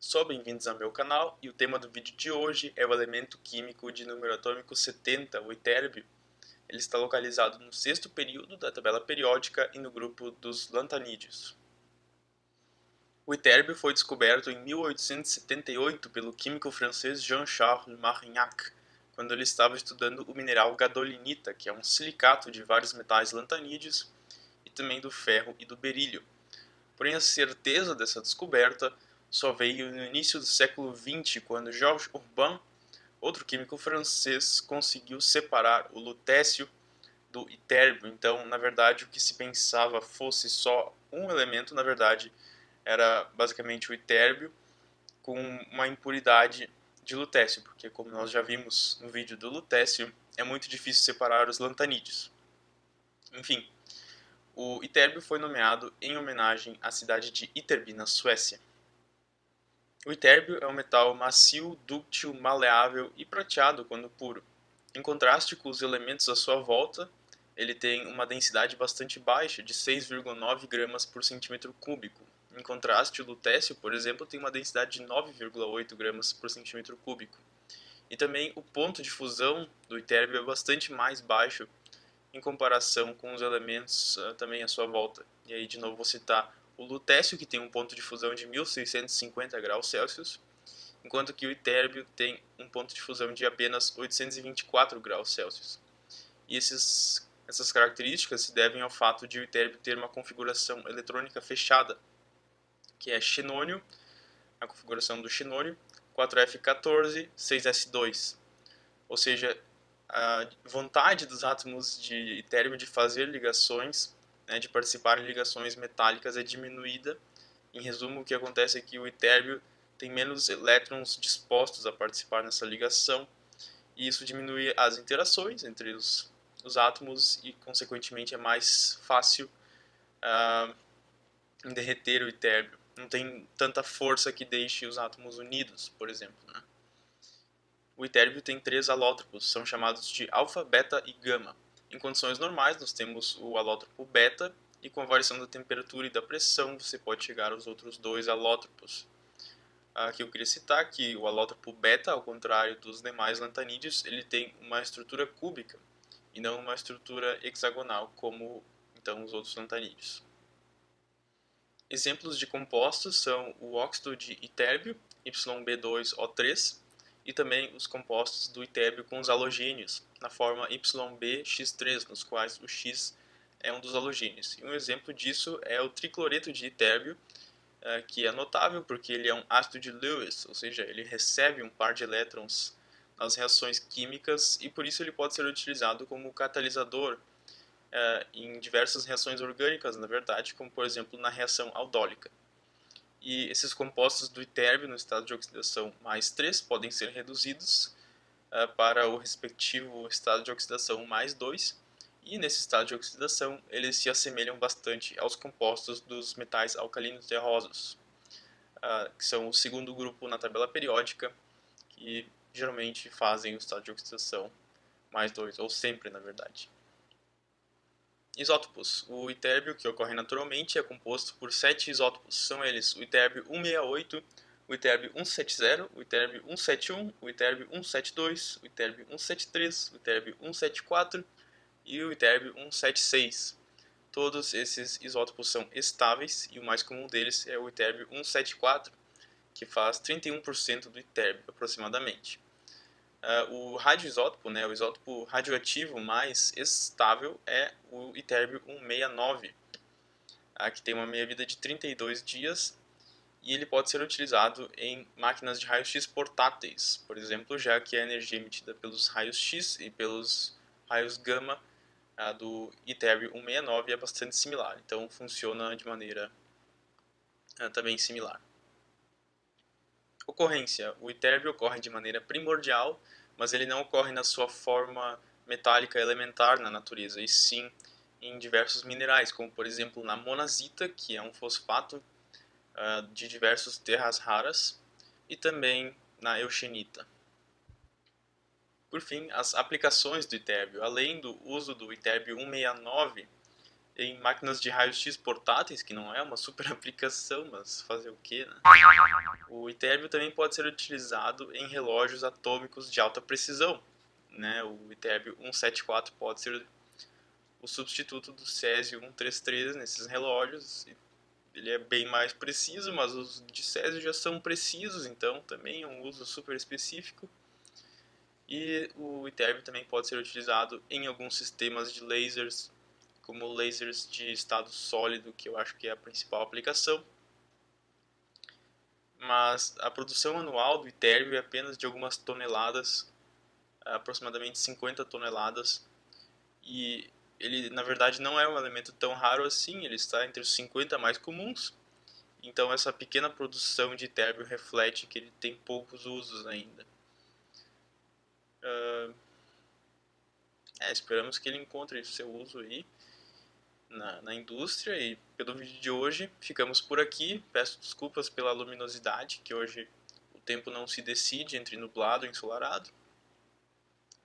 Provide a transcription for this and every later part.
Só bem-vindos ao meu canal e o tema do vídeo de hoje é o elemento químico de número atômico 70, o itérbio. Ele está localizado no sexto período da tabela periódica e no grupo dos lantanídeos. O itérbio foi descoberto em 1878 pelo químico francês Jean-Charles Marignac, quando ele estava estudando o mineral gadolinita, que é um silicato de vários metais lantanídeos e também do ferro e do berílio. Porém, a certeza dessa descoberta só veio no início do século XX, quando Georges Urbain, outro químico francês, conseguiu separar o lutécio do itérbio. Então, na verdade, o que se pensava fosse só um elemento, na verdade, era basicamente o itérbio com uma impuridade de lutécio, porque como nós já vimos no vídeo do lutécio, é muito difícil separar os lantanídeos. Enfim, o itérbio foi nomeado em homenagem à cidade de Ytterby, na Suécia. O itérbio é um metal macio, dúctil, maleável e prateado quando puro. Em contraste com os elementos à sua volta, ele tem uma densidade bastante baixa, de 6,9 gramas por centímetro cúbico. Em contraste, o lutécio, por exemplo, tem uma densidade de 9,8 gramas por centímetro cúbico. E também o ponto de fusão do itérbio é bastante mais baixo em comparação com os elementos também à sua volta. E aí, de novo, vou citar o lutécio, que tem um ponto de fusão de 1650 graus Celsius, enquanto que o itérbio tem um ponto de fusão de apenas 824 graus Celsius. E essas características se devem ao fato de o itérbio ter uma configuração eletrônica fechada, que é xenônio, a configuração do xenônio, 4F14, 6S2. Ou seja, a vontade dos átomos de itérbio de fazer ligações, né, de participar em ligações metálicas é diminuída. Em resumo, o que acontece é que o itérbio tem menos elétrons dispostos a participar nessa ligação, e isso diminui as interações entre os átomos e, consequentemente, é mais fácil derreter o itérbio. Não tem tanta força que deixe os átomos unidos, por exemplo, né? O itérbio tem três alótropos, são chamados de alfa, beta e gama. Em condições normais, nós temos o alótropo beta, e com a variação da temperatura e da pressão, você pode chegar aos outros dois alótropos. Aqui eu queria citar que o alótropo beta, ao contrário dos demais lantanídeos, ele tem uma estrutura cúbica e não uma estrutura hexagonal, como então os outros lantanídeos. Exemplos de compostos são o óxido de itérbio, YB2O3, e também os compostos do itérbio com os halogênios, na forma YbX3, nos quais o X é um dos halogênios. E um exemplo disso é o tricloreto de itérbio, que é notável porque ele é um ácido de Lewis, ou seja, ele recebe um par de elétrons nas reações químicas e por isso ele pode ser utilizado como catalisador em diversas reações orgânicas, na verdade, como por exemplo na reação aldólica. E esses compostos do itérbio no estado de oxidação mais 3 podem ser reduzidos para o respectivo estado de oxidação mais 2, e nesse estado de oxidação eles se assemelham bastante aos compostos dos metais alcalinos terrosos, que são o segundo grupo na tabela periódica, que geralmente fazem o estado de oxidação mais 2, ou sempre na verdade. Isótopos. O itérbio, que ocorre naturalmente, é composto por 7 isótopos. São eles o itérbio 168, o itérbio 170, o itérbio 171, o itérbio 172, o itérbio 173, o itérbio 174 e o itérbio 176. Todos esses isótopos são estáveis e o mais comum deles é o itérbio 174, que faz 31% do itérbio aproximadamente. O radioisótopo, né, o isótopo radioativo mais estável é o itérbio 169, que tem uma meia-vida de 32 dias e ele pode ser utilizado em máquinas de raio-x portáteis, por exemplo, já que a energia emitida pelos raios X e pelos raios gama do itérbio 169 é bastante similar, então funciona de maneira também similar. Ocorrência. O itérbio ocorre de maneira primordial, mas ele não ocorre na sua forma metálica elementar na natureza, e sim em diversos minerais, como por exemplo na monazita, que é um fosfato de diversas terras raras, e também na euxenita. Por fim, as aplicações do itérbio. Além do uso do itérbio 169 em máquinas de raio-x portáteis, que não é uma super aplicação, mas fazer o quê, né? O itérbio também pode ser utilizado em relógios atômicos de alta precisão, né? O itérbio 174 pode ser o substituto do césio 133 nesses relógios. Ele é bem mais preciso, mas os de césio já são precisos, então também é um uso super específico. E o itérbio também pode ser utilizado em alguns sistemas de lasers, como lasers de estado sólido, que eu acho que é a principal aplicação. Mas a produção anual do itérbio é apenas de algumas toneladas, aproximadamente 50 toneladas, e ele na verdade não é um elemento tão raro assim, ele está entre os 50 mais comuns. Então essa pequena produção de itérbio reflete que ele tem poucos usos ainda. Esperamos que ele encontre seu uso aí na indústria. E pelo vídeo de hoje ficamos por aqui. Peço desculpas pela luminosidade, que hoje o tempo não se decide entre nublado e ensolarado.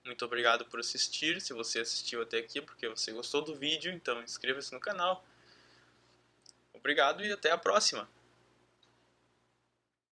Muito obrigado por assistir. Se você assistiu até aqui é porque você gostou do vídeo, então inscreva-se no canal. Obrigado e até a próxima!